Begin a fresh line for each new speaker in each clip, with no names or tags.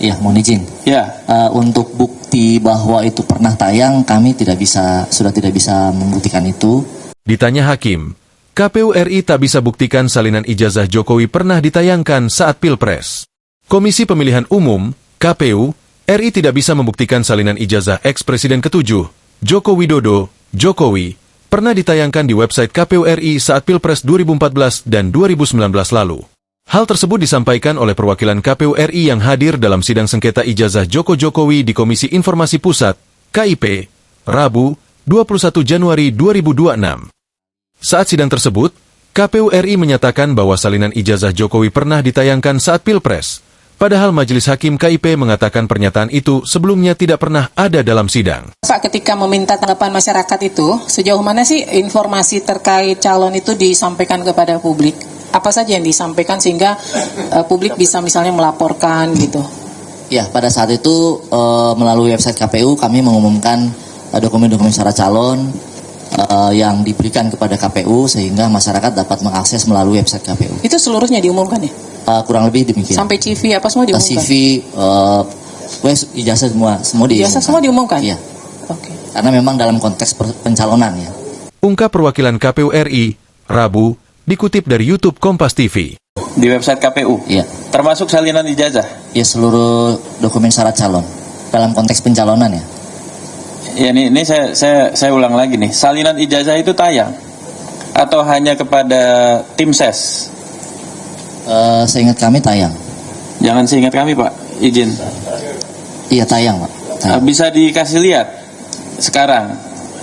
Ya, mohon izin.
Ya.
Untuk bukti bahwa itu pernah tayang, kami sudah tidak bisa membuktikan itu.
Ditanya Hakim, KPU RI tak bisa buktikan salinan ijazah Jokowi pernah ditayangkan saat Pilpres. Komisi Pemilihan Umum, KPU, RI tidak bisa membuktikan salinan ijazah ex-presiden ke-7, Joko Widodo, Jokowi, pernah ditayangkan di website KPU RI saat Pilpres 2014 dan 2019 lalu. Hal tersebut disampaikan oleh perwakilan KPU RI yang hadir dalam sidang sengketa ijazah Jokowi di Komisi Informasi Pusat, KIP, Rabu, 21 Januari 2026. Saat sidang tersebut, KPU RI menyatakan bahwa salinan ijazah Jokowi pernah ditayangkan saat Pilpres, padahal Majelis Hakim KIP mengatakan pernyataan itu sebelumnya tidak pernah ada dalam sidang.
Pak, ketika meminta tanggapan masyarakat itu, sejauh mana sih informasi terkait calon itu disampaikan kepada publik? Apa saja yang disampaikan sehingga publik bisa misalnya melaporkan gitu?
Ya, pada saat itu melalui website KPU kami mengumumkan dokumen-dokumen syarat calon yang diberikan kepada KPU sehingga masyarakat dapat mengakses melalui website KPU.
Itu seluruhnya diumumkan ya?
Kurang lebih demikian.
Sampai CV apa semua diumumkan?
CV, ijazah semua diumumkan.
Ijazah semua diumumkan?
Iya.
Oke.
Karena memang dalam konteks pencalonan ya.
Ungkap perwakilan KPU RI, Rabu, dikutip dari YouTube Kompas TV.
Di website KPU?
Iya.
Termasuk salinan ijazah?
Ya, seluruh dokumen syarat calon dalam konteks pencalonan ya.
Ya, ini saya ulang lagi nih. Salinan ijazah itu tayang atau hanya kepada tim ses?
Seingat kami tayang.
Jangan seingat kami, Pak. Izin.
Iya, tayang, Pak. Tayang.
Bisa dikasih lihat sekarang.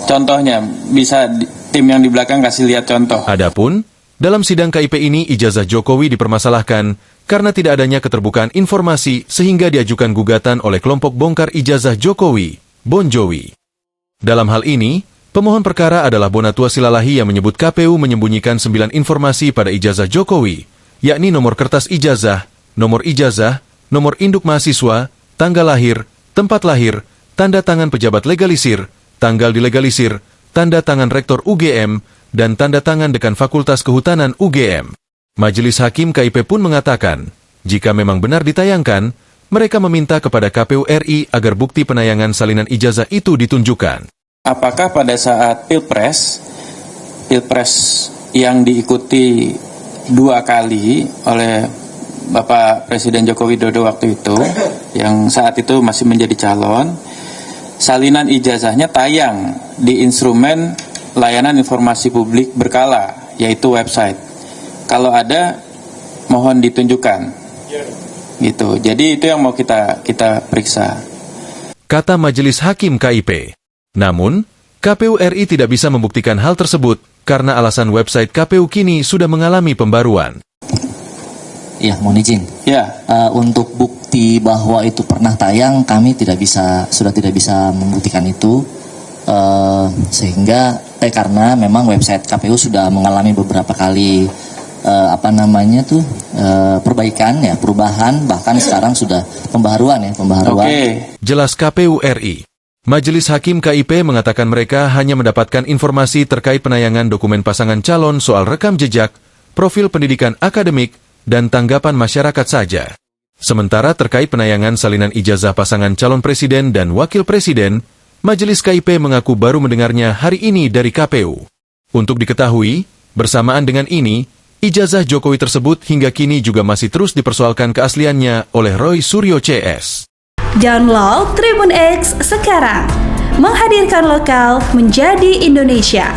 Contohnya, bisa tim yang di belakang kasih lihat contoh.
Adapun, dalam sidang KIP ini ijazah Jokowi dipermasalahkan karena tidak adanya keterbukaan informasi sehingga diajukan gugatan oleh kelompok bongkar ijazah Jokowi, Bonjowi. Dalam hal ini, pemohon perkara adalah Bonatua Silalahi yang menyebut KPU menyembunyikan 9 informasi pada ijazah Jokowi, yakni nomor kertas ijazah, nomor induk mahasiswa, tanggal lahir, tempat lahir, tanda tangan pejabat legalisir, tanggal dilegalisir, tanda tangan rektor UGM, dan tanda tangan dekan Fakultas Kehutanan UGM. Majelis Hakim KIP pun mengatakan, jika memang benar ditayangkan, mereka meminta kepada KPU RI agar bukti penayangan salinan ijazah itu ditunjukkan.
Apakah pada saat Pilpres yang diikuti 2 kali oleh Bapak Presiden Joko Widodo waktu itu, yang saat itu masih menjadi calon, salinan ijazahnya tayang di instrumen layanan informasi publik berkala, yaitu website. Kalau ada, mohon ditunjukkan. Gitu. Jadi itu yang mau kita periksa.
Kata Majelis Hakim KIP. Namun, KPU RI tidak bisa membuktikan hal tersebut karena alasan website KPU kini sudah mengalami pembaruan.
Ya, mohon izin.
Ya.
Untuk bukti bahwa itu pernah tayang, kami sudah tidak bisa membuktikan itu. Sehingga karena memang website KPU sudah mengalami beberapa kali perubahan, bahkan sekarang sudah pembaharuan.
Oke.
Jelas KPU RI. Majelis Hakim KIP mengatakan mereka hanya mendapatkan informasi terkait penayangan dokumen pasangan calon soal rekam jejak, profil pendidikan akademik, dan tanggapan masyarakat saja. Sementara terkait penayangan salinan ijazah pasangan calon presiden dan wakil presiden, Majelis KIP mengaku baru mendengarnya hari ini dari KPU. Untuk diketahui, bersamaan dengan ini, ijazah Jokowi tersebut hingga kini juga masih terus dipersoalkan keasliannya oleh Roy Suryo CS.
Download Tribun X sekarang, menghadirkan lokal menjadi Indonesia.